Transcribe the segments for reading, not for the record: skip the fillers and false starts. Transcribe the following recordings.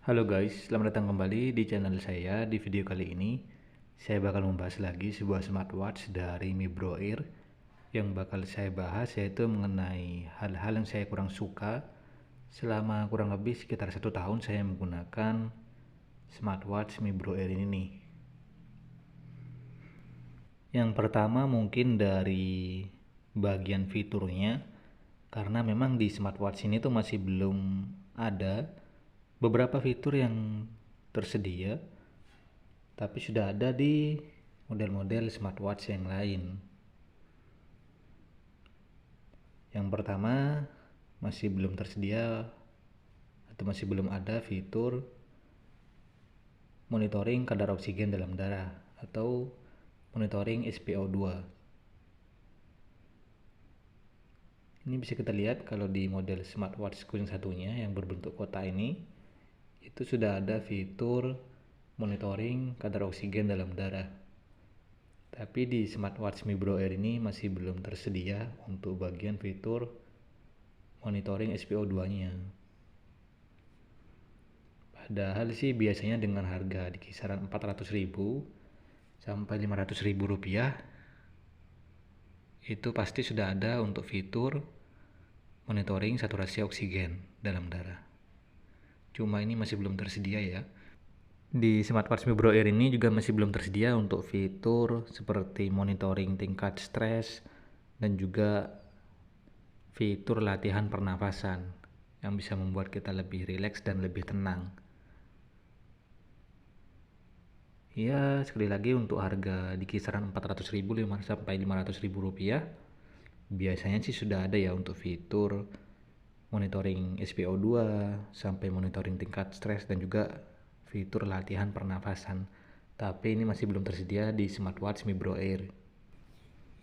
Halo guys, selamat datang kembali di channel saya. Di video kali ini, saya bakal membahas lagi sebuah smartwatch dari Mi Bro Air. Yang bakal saya bahas yaitu mengenai hal-hal yang saya kurang suka selama kurang lebih sekitar 1 tahun saya menggunakan smartwatch Mi Bro Air ini nih. Yang pertama mungkin dari bagian fiturnya, karena memang di smartwatch ini tuh masih belum ada beberapa fitur yang tersedia, tapi sudah ada di model-model smartwatch yang lain. Yang pertama, masih belum tersedia atau masih belum ada fitur monitoring kadar oksigen dalam darah atau monitoring SpO2. Ini bisa kita lihat kalau di model smartwatch yang satunya yang berbentuk kotak ini, itu sudah ada fitur monitoring kadar oksigen dalam darah. Tapi di smartwatch Mi Bro Air ini masih belum tersedia untuk bagian fitur monitoring SpO2-nya. Padahal sih biasanya dengan harga di kisaran 400.000 sampai 500.000 rupiah itu pasti sudah ada untuk fitur monitoring saturasi oksigen dalam darah. Cuma ini masih belum tersedia ya. Di smartwatch Mi Bro Air ini juga masih belum tersedia untuk fitur seperti monitoring tingkat stres dan juga fitur latihan pernafasan yang bisa membuat kita lebih rileks dan lebih tenang. Ya, sekali lagi untuk harga di kisaran 400.000 sampai 500.000 rupiah, biasanya sih sudah ada ya untuk fitur monitoring SpO2 sampai monitoring tingkat stres dan juga fitur latihan pernafasan. Tapi ini masih belum tersedia di smartwatch Mi Bro Air.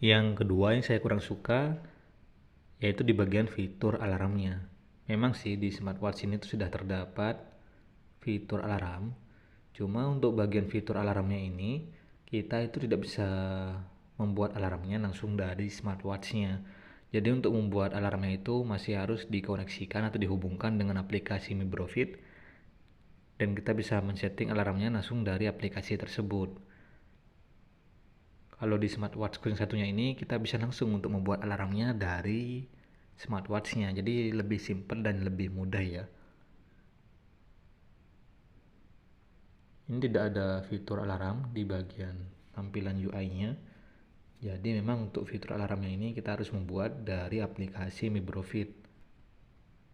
Yang kedua yang saya kurang suka yaitu di bagian fitur alarmnya. Memang sih di smartwatch ini tuh sudah terdapat fitur alarm. Cuma untuk bagian fitur alarmnya ini, kita itu tidak bisa membuat alarmnya langsung dari smartwatchnya. Jadi untuk membuat alarmnya itu masih harus dikoneksikan atau dihubungkan dengan aplikasi Mi Bro Fit. Dan kita bisa men-setting alarmnya langsung dari aplikasi tersebut. Kalau di smartwatch yang satunya ini, kita bisa langsung untuk membuat alarmnya dari smartwatchnya. Jadi lebih simple dan lebih mudah ya. Ini tidak ada fitur alarm di bagian tampilan UI-nya. Jadi memang untuk fitur alarmnya ini kita harus membuat dari aplikasi Mi Bro Fit.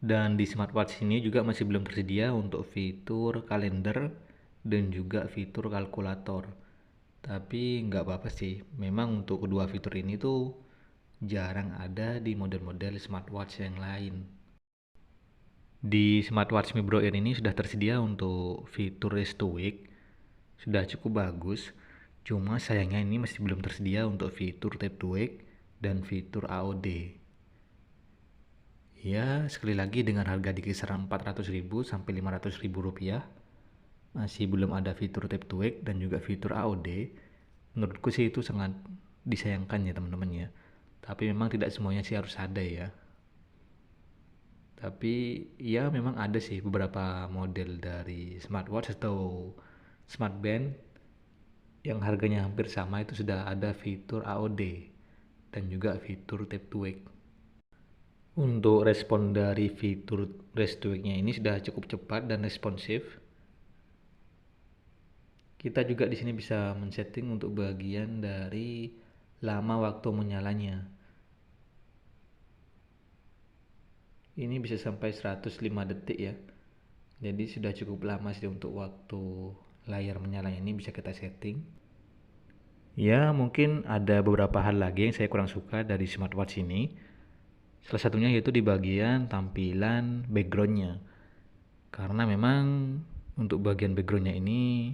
Dan di smartwatch ini juga masih belum tersedia untuk fitur kalender dan juga fitur kalkulator. Tapi nggak apa-apa sih. Memang untuk kedua fitur ini tuh jarang ada di model-model smartwatch yang lain. Di smartwatch Mi Bro Air ini sudah tersedia untuk fitur Race to Wake. Sudah cukup bagus. Cuma sayangnya ini masih belum tersedia untuk fitur Tap to Wake dan fitur AOD. Ya, sekali lagi dengan harga di kisaran 400.000 sampai 500.000 rupiah, masih belum ada fitur Tap to Wake dan juga fitur AOD. Menurutku sih itu sangat disayangkan ya teman-teman ya. Tapi memang tidak semuanya sih harus ada ya. Tapi ya memang ada sih beberapa model dari smartwatch atau smartband yang harganya hampir sama itu sudah ada fitur AOD dan juga fitur Tap to Wake. Untuk respon dari fitur Race to Wake-nya ini sudah cukup cepat dan responsif. Kita juga di sini bisa men-setting untuk bagian dari lama waktu menyalanya. Ini bisa sampai 105 detik ya. Jadi sudah cukup lama sih untuk waktu layar menyalanya ini bisa kita setting. Ya, mungkin ada beberapa hal lagi yang saya kurang suka dari smartwatch ini. Salah satunya yaitu di bagian tampilan backgroundnya. Karena memang untuk bagian backgroundnya ini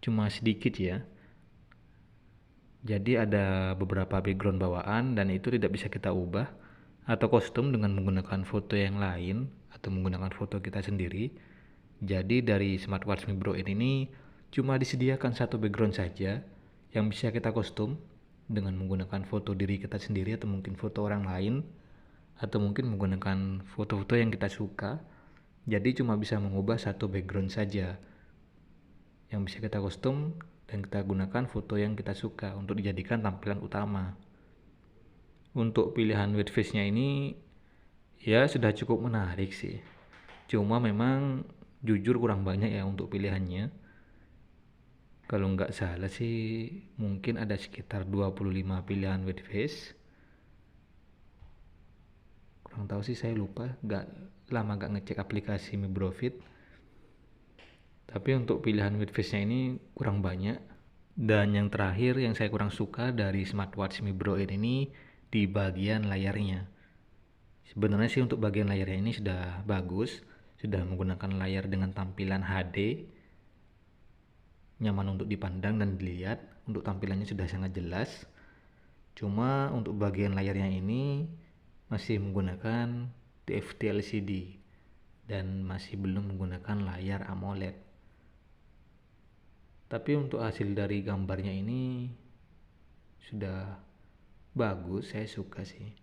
cuma sedikit ya. Jadi ada beberapa background bawaan dan itu tidak bisa kita ubah atau kostum dengan menggunakan foto yang lain atau menggunakan foto kita sendiri. Jadi dari smartwatch Mi Bro ini cuma disediakan satu background saja yang bisa kita kostum dengan menggunakan foto diri kita sendiri atau mungkin foto orang lain atau mungkin menggunakan foto-foto yang kita suka. Jadi cuma bisa mengubah satu background saja yang bisa kita custom dan kita gunakan foto yang kita suka untuk dijadikan tampilan utama. Untuk pilihan white face-nya ini ya sudah cukup menarik sih. Cuma memang jujur kurang banyak ya untuk pilihannya. Kalau nggak salah sih mungkin ada sekitar 25 pilihan white face. Kurang tahu sih, saya lupa, nggak ngecek aplikasi Mibrofit. Tapi untuk pilihan white face-nya ini kurang banyak. Dan yang terakhir yang saya kurang suka dari smartwatch Mi Bro Air ini di bagian layarnya. Sebenarnya sih untuk bagian layarnya ini sudah bagus, sudah menggunakan layar dengan tampilan HD, nyaman untuk dipandang dan dilihat, untuk tampilannya sudah sangat jelas. Cuma untuk bagian layarnya ini masih menggunakan TFT LCD dan masih belum menggunakan layar AMOLED. Tapi untuk hasil dari gambarnya ini sudah bagus, saya suka sih.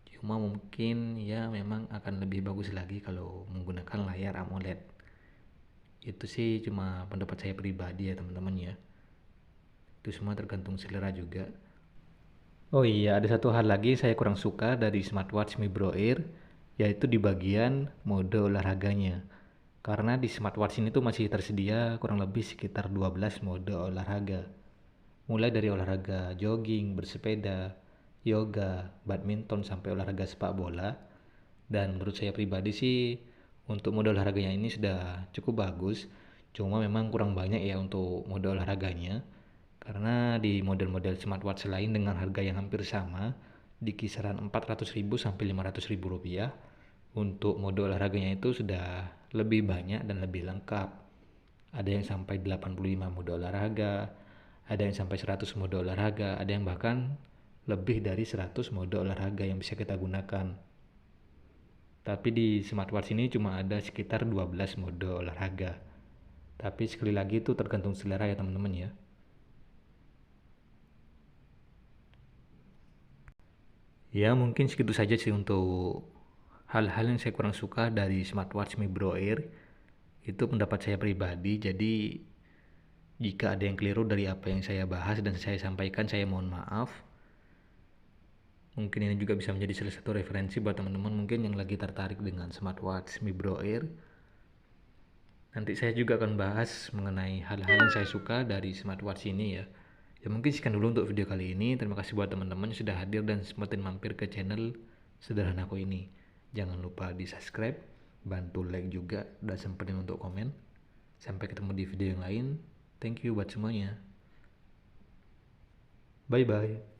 Cuma mungkin ya memang akan lebih bagus lagi kalau menggunakan layar AMOLED. Itu sih cuma pendapat saya pribadi ya teman-teman ya. Itu semua tergantung selera juga. Oh iya, ada satu hal lagi saya kurang suka dari smartwatch Mi Bro Air, yaitu di bagian mode olahraganya. Karena di smartwatch ini tuh masih tersedia kurang lebih sekitar 12 mode olahraga. Mulai dari olahraga jogging, bersepeda, yoga, badminton, sampai olahraga sepak bola. Dan menurut saya pribadi sih untuk mode olahraganya ini sudah cukup bagus. Cuma memang kurang banyak ya untuk mode olahraganya. Karena di model-model smartwatch lain dengan harga yang hampir sama, di kisaran 400.000 sampai 500.000 rupiah, untuk mode olahraganya itu sudah lebih banyak dan lebih lengkap. Ada yang sampai 85 mode olahraga, ada yang sampai 100 mode olahraga, ada yang bahkan lebih dari 100 mode olahraga yang bisa kita gunakan. Tapi di smartwatch ini cuma ada sekitar 12 mode olahraga. Tapi sekali lagi itu tergantung selera ya teman-teman ya. Ya mungkin segitu saja sih untuk hal-hal yang saya kurang suka dari smartwatch Mi Bro Air. Itu pendapat saya pribadi, jadi jika ada yang keliru dari apa yang saya bahas dan saya sampaikan, saya mohon maaf. Mungkin ini juga bisa menjadi salah satu referensi buat teman-teman mungkin yang lagi tertarik dengan smartwatch Mi Bro Air. Nanti saya juga akan bahas mengenai hal-hal yang saya suka dari smartwatch ini ya. Ya mungkin sekian dulu untuk video kali ini. Terima kasih buat teman-teman yang sudah hadir dan sempetin mampir ke channel sederhanaku ini. Jangan lupa di subscribe, bantu like juga, dan sempetin untuk komen. Sampai ketemu di video yang lain. Thank you buat semuanya. Bye bye.